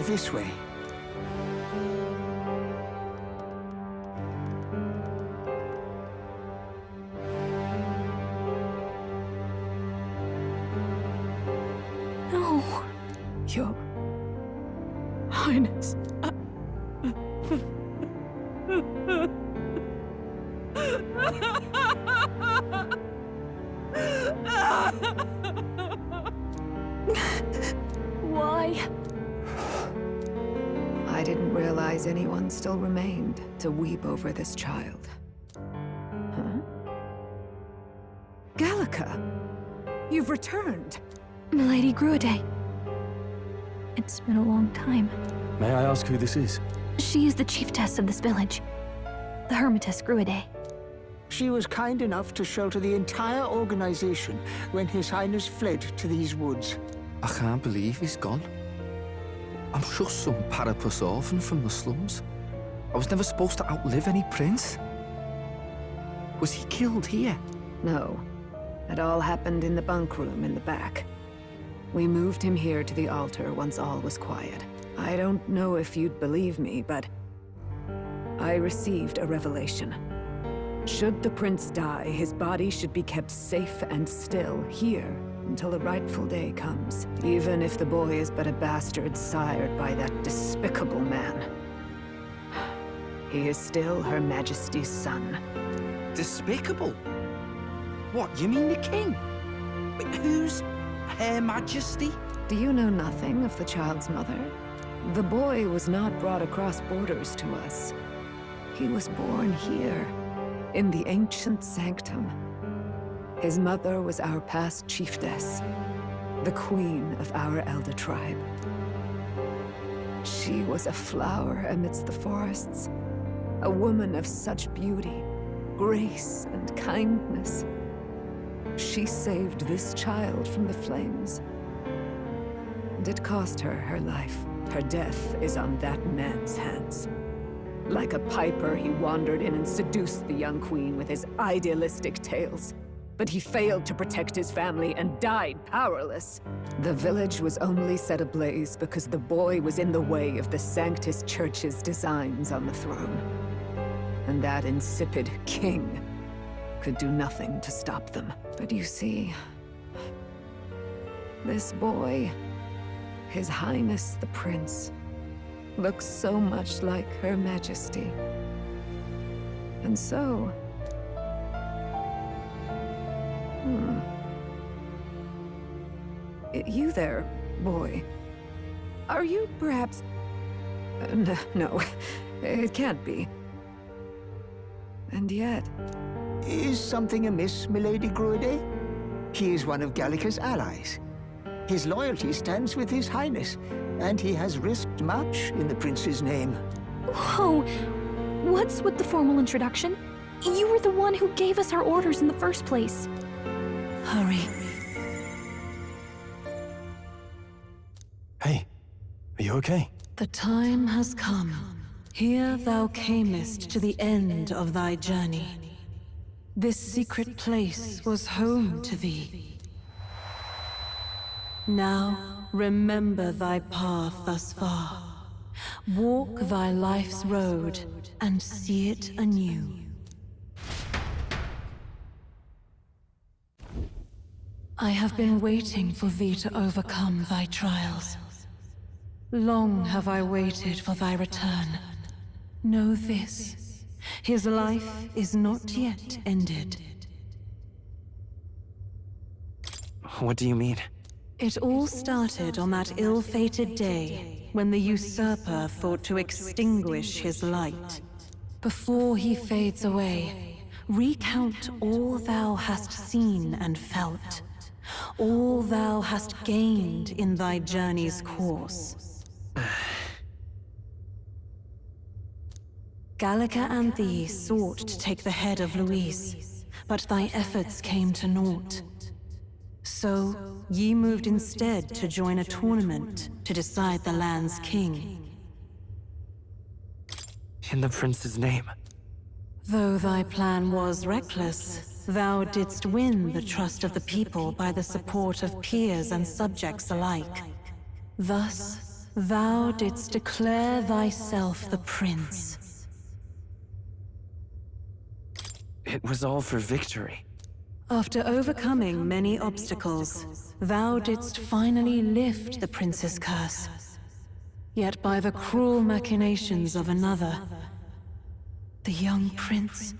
This way. No. Your Highness. Why? I didn't realize anyone still remained to weep over this child. Huh? Gallica! You've returned! Milady Gruiday. It's been a long time. May I ask who this is? She is the chiefess of this village. The Hermitess Gruiday. She was kind enough to shelter the entire organization when His Highness fled to these woods. I can't believe he's gone. I'm just some parapus orphan from the slums. I was never supposed to outlive any prince. Was he killed here? No. It all happened in the bunk room in the back. We moved him here to the altar once all was quiet. I don't know if you'd believe me, but I received a revelation. Should the prince die, his body should be kept safe and still here until the rightful day comes, even if the boy is but a bastard sired by that despicable man. He is still Her Majesty's son. Despicable? What, you mean the king? Wait, who's Her Majesty? Do you know nothing of the child's mother? The boy was not brought across borders to us. He was born here, in the ancient sanctum. His mother was our past chiefess, the queen of our elder tribe. She was a flower amidst the forests, a woman of such beauty, grace, and kindness. She saved this child from the flames. And it cost her her life. Her death is on that man's hands. Like a piper, he wandered in and seduced the young queen with his idealistic tales. But he failed to protect his family and died powerless. The village was only set ablaze because the boy was in the way of the Sanctus Church's designs on the throne. And that insipid king could do nothing to stop them. But you see, this boy, His Highness the Prince, looks so much like Her Majesty. And so... You there, boy. Are you perhaps... No, it can't be. And yet... Is something amiss, Milady Gruiday? He is one of Gallica's allies. His loyalty stands with His Highness, and he has risked much in the prince's name. Whoa! What's with the formal introduction? You were the one who gave us our orders in the first place. Hurry. Hey, are you okay? The time has come. Here thou camest to the end of thy journey. This secret place was home to thee. Now remember thy path thus far. Walk thy life's road and see it anew. I have been waiting for thee to overcome thy trials. Long have I waited for thy return. Know this, his life is not yet ended. What do you mean? It all started on that ill-fated day when the usurper thought to extinguish his light. Before he fades away, recount all thou hast seen and felt, all thou hast gained in thy journey's course. Gallica and thee sought to take the head of Louise, but thy efforts came to naught. So, ye moved instead to join a tournament to decide the land's king. In the prince's name. Though thy plan was reckless, thou didst win the trust of the people by the support of peers and subjects alike. Thus, thou didst declare thyself the prince. It was all for victory. After overcoming many obstacles, thou didst finally lift the prince's curse. Yet by the cruel machinations of another, the young prince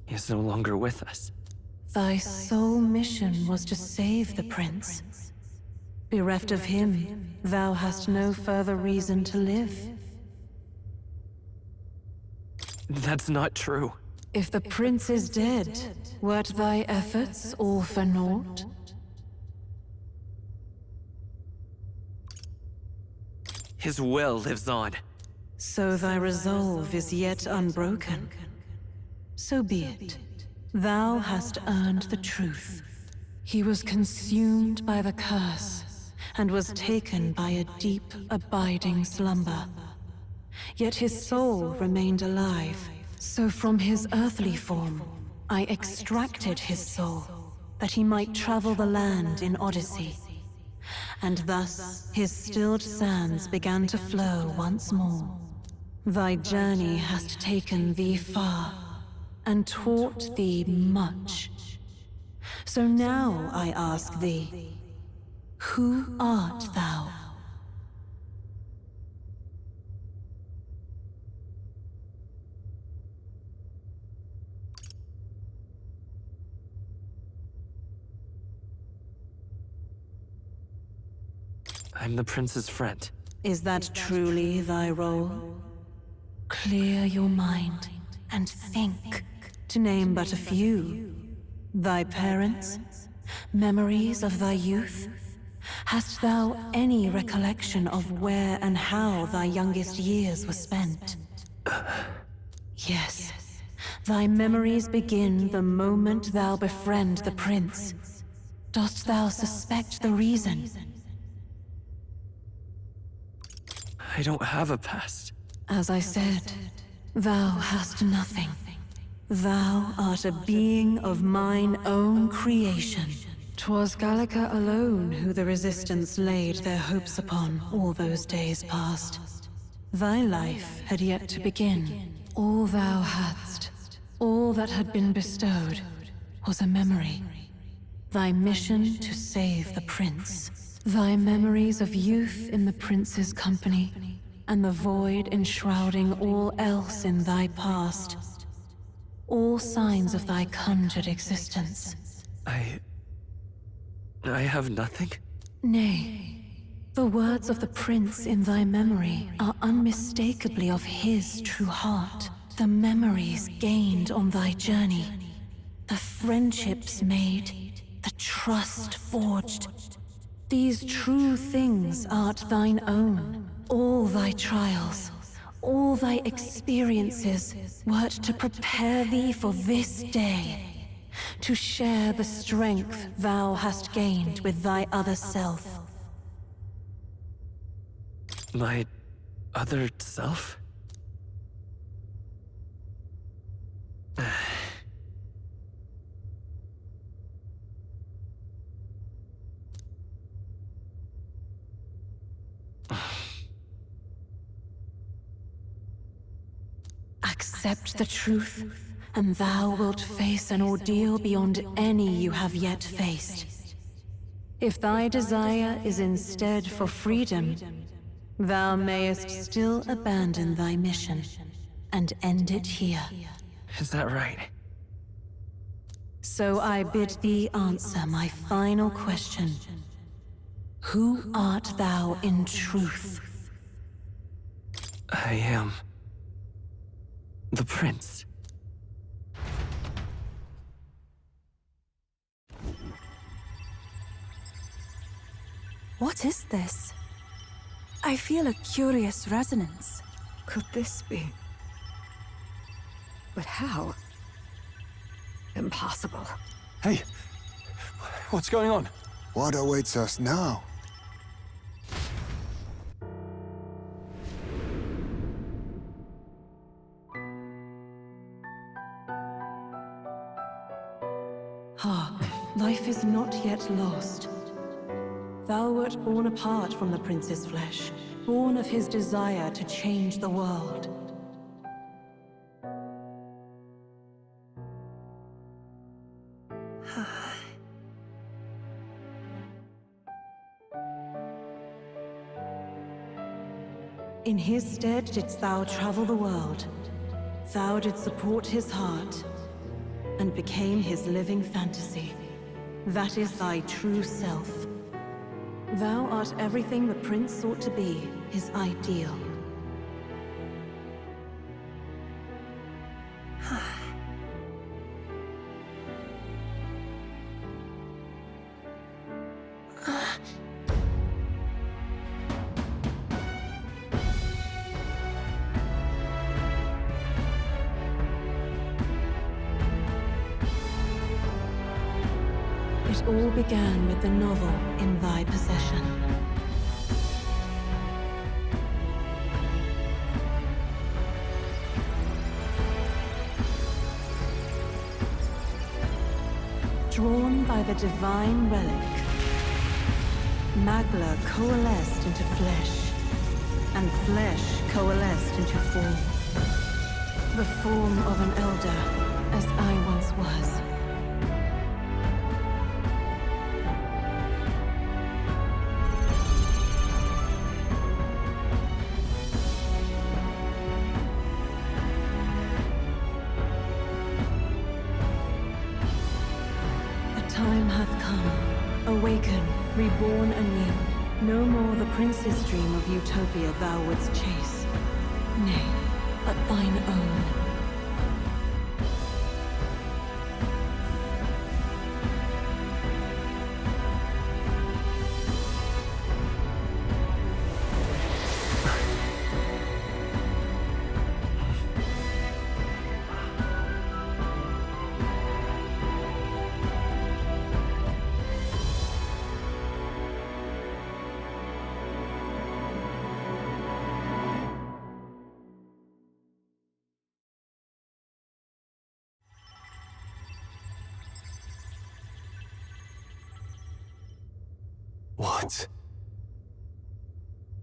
Is no longer with us. Thy sole mission was to save the prince. Bereft of him, thou hast no further reason to live. That's not true. If the prince is dead, wert thy efforts all for naught? His will lives on. So thy resolve is yet unbroken. So be it. Thou hast earned the truth. He was consumed by the curse, and was taken by a deep, abiding slumber. Yet his soul remained alive, so from his earthly form, I extracted his soul, that he might travel the land in Odyssey. And thus his stilled sands began to flow once more. Thy journey hast taken thee far, and taught thee much. So now I ask thee, who art thou? I'm the prince's friend. Is that truly thy role? Clear your mind and think, to name but a few. Thy parents? Memories of thy youth? Hast thou any recollection of where and how thy youngest years were spent? Yes. Thy memories begin the moment thou befriend the prince. Dost thou suspect the reason? I don't have a past. As I said, thou hast nothing. Thou art a being of mine own creation. 'Twas Gallica alone who the Resistance laid their hopes upon all those days past. Thy life had yet to begin. All thou hadst, all that had been bestowed, was a memory. Thy mission to save the prince. Thy memories of youth in the prince's company, and the void enshrouding all else in thy past. All signs of thy conjured existence. I have nothing? Nay, the words of the prince in thy memory are unmistakably of his true heart. The memories gained on thy journey, the friendships made, the trust forged. These true things art thine own. All thy trials, all thy experiences wert to prepare thee for this day, to share the strength thou hast gained with thy other self. My other self? Accept the truth, and thou wilt face an ordeal beyond any you have yet faced. If thy desire is instead for freedom, thou mayest still abandon thy mission and end it here. Is that right? So I bid thee answer my final question. Who art thou in truth? I am the prince. What is this? I feel a curious resonance. Could this be? But how? Impossible. Hey, what's going on? What awaits us now? Hark, life is not yet lost. thou wert born apart from the prince's flesh, born of his desire to change the world. In his stead didst thou travel the world. Thou didst support his heart, and became his living fantasy. That is thy true self. Thou art everything the prince sought to be, his ideal. It all began with the novel in thy possession. Drawn by the divine relic, Magla coalesced into flesh, and flesh coalesced into form. The form of an elder, as I once was. Time hath come. Awaken, reborn anew. No more the prince's dream of utopia thou wouldst chase. Nay, but thine own. What?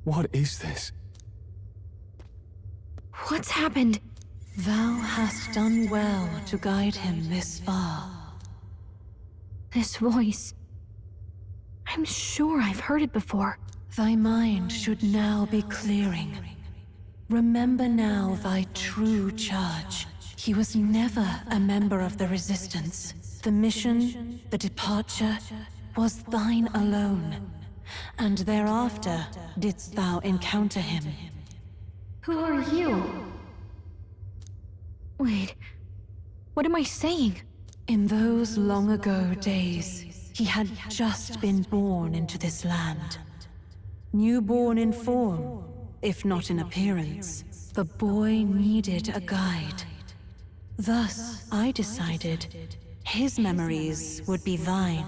What is this? What's happened? Thou hast done well to guide him this far. This voice. I'm sure I've heard it before. Thy mind should now be clearing. Remember now thy true charge. He was never a member of the Resistance. The mission, the departure, was thine alone. And thereafter didst thou encounter him. Who are you? Wait, what am I saying? In those long ago days, he had just been born into this land. Newborn in form, if not in appearance, the boy needed a guide. Thus, I decided his memories would be thine.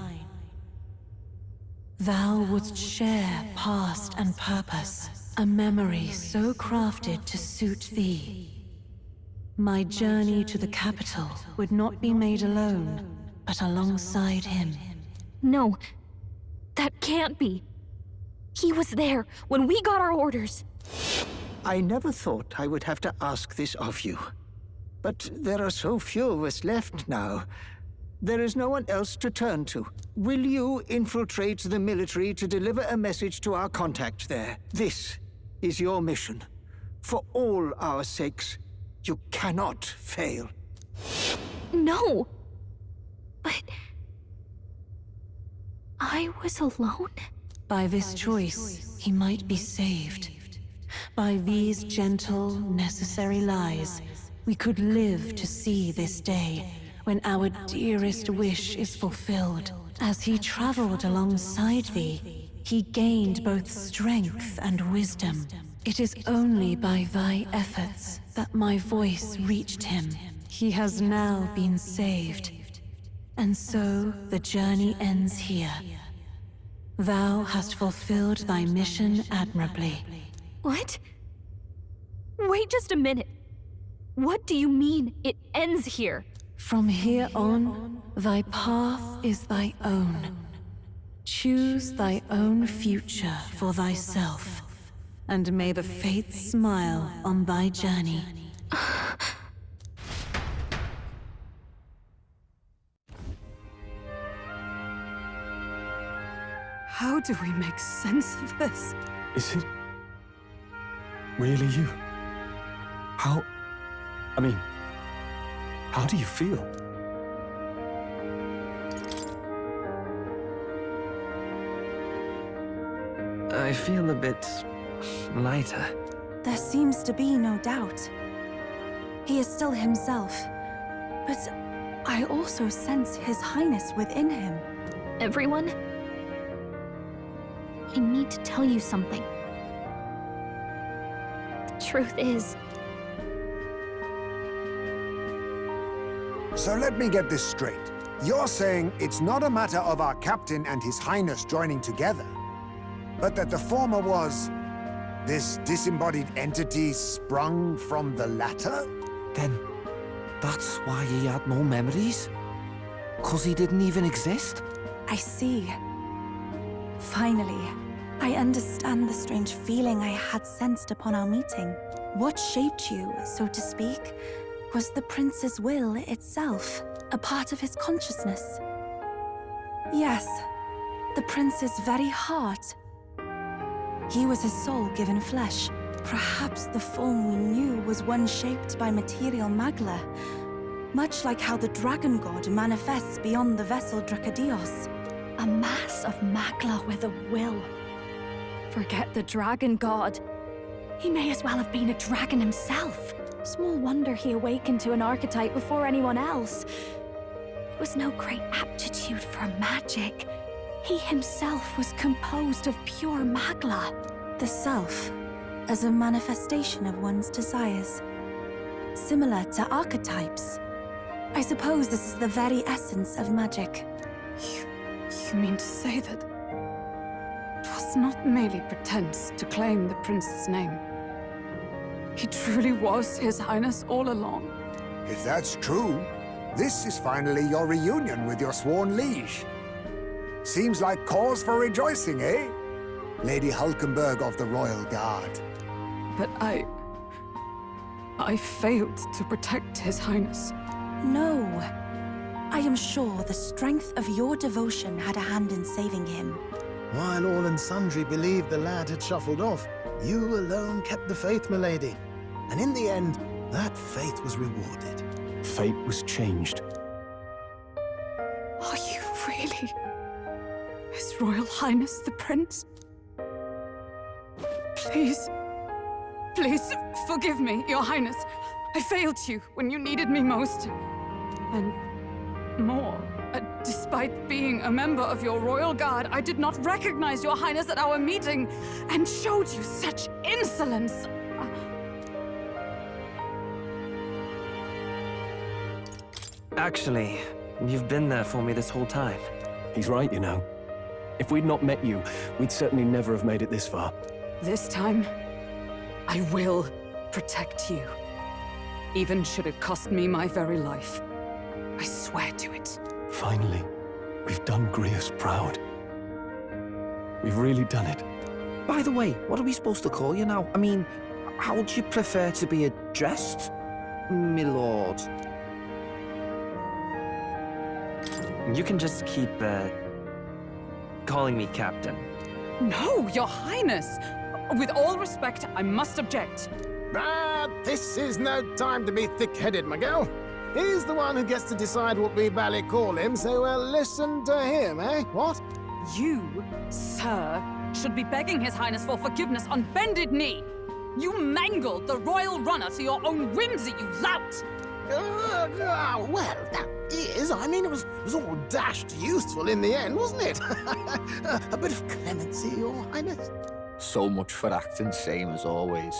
Thou wouldst share past and purpose, a memory so crafted to suit thee. My journey to the capital would not be made alone, but alongside him. No, that can't be. He was there when we got our orders. I never thought I would have to ask this of you. But there are so few of us left now. There is no one else to turn to. Will you infiltrate the military to deliver a message to our contact there? This is your mission. For all our sakes, you cannot fail. No! But... I was alone? By this choice, he might be saved. By these gentle, necessary lies, we could live to see this day, when our dearest wish is fulfilled. As he traveled alongside thee, he gained both strength and wisdom. It is only by thy efforts that my voice reached him. He has now been saved. And so the journey ends here. Thou hast fulfilled thy mission admirably. What? Wait just a minute. What do you mean, it ends here? From here on, thy path is thy own. Choose thy own future for thyself, and may the fates smile on thy journey. How do we make sense of this? Is it really you? How do you feel? I feel a bit lighter. There seems to be no doubt. He is still himself, but I also sense His Highness within him. Everyone, I need to tell you something. The truth is, So let me get this straight. You're saying it's not a matter of our captain and His Highness joining together, but that the former was this disembodied entity sprung from the latter? Then, that's why he had no memories? 'Cause he didn't even exist? I see. Finally, I understand the strange feeling I had sensed upon our meeting. What shaped you, so to speak, was the prince's will itself, a part of his consciousness. Yes, the prince's very heart. He was his soul given flesh. Perhaps the form we knew was one shaped by material magla, much like how the dragon god manifests beyond the vessel Drakadios. a mass of magla with a will. Forget the dragon god. He may as well have been a dragon himself. Small wonder he awakened to an archetype before anyone else. It was no great aptitude for magic. He himself was composed of pure magla. The self, as a manifestation of one's desires. Similar to archetypes. I suppose this is the very essence of magic. You mean to say that it was not merely pretense to claim the prince's name? He truly was His Highness all along. If that's true, this is finally your reunion with your sworn liege. Seems like cause for rejoicing, eh? Lady Hulkenberg of the Royal Guard. But I failed to protect His Highness. No. I am sure the strength of your devotion had a hand in saving him. While all and sundry believed the lad had shuffled off, you alone kept the faith, milady. And in the end, that faith was rewarded. Fate was changed. Are you really His Royal Highness the Prince? Please, please forgive me, Your Highness. I failed you when you needed me most. And more, despite being a member of your Royal Guard, I did not recognize Your Highness at our meeting and showed you such insolence. Actually, you've been there for me this whole time. He's right, you know. If we'd not met you, we'd certainly never have made it this far. This time, I will protect you. Even should it cost me my very life. I swear to it. Finally, we've done Grius proud. We've really done it. By the way, what are we supposed to call you now? I mean, how would you prefer to be addressed, my lord? You can just keep, calling me Captain. No, Your Highness! With all respect, I must object. But this is no time to be thick-headed, my girl. He's the one who gets to decide what we bally call him, so we'll listen to him, eh? What? You, sir, should be begging His Highness for forgiveness on bended knee. You mangled the royal runner to your own whimsy, you lout! Well, that is. I mean, it was all dashed useful in the end, wasn't it? A bit of clemency, Your Highness. So much for acting same as always.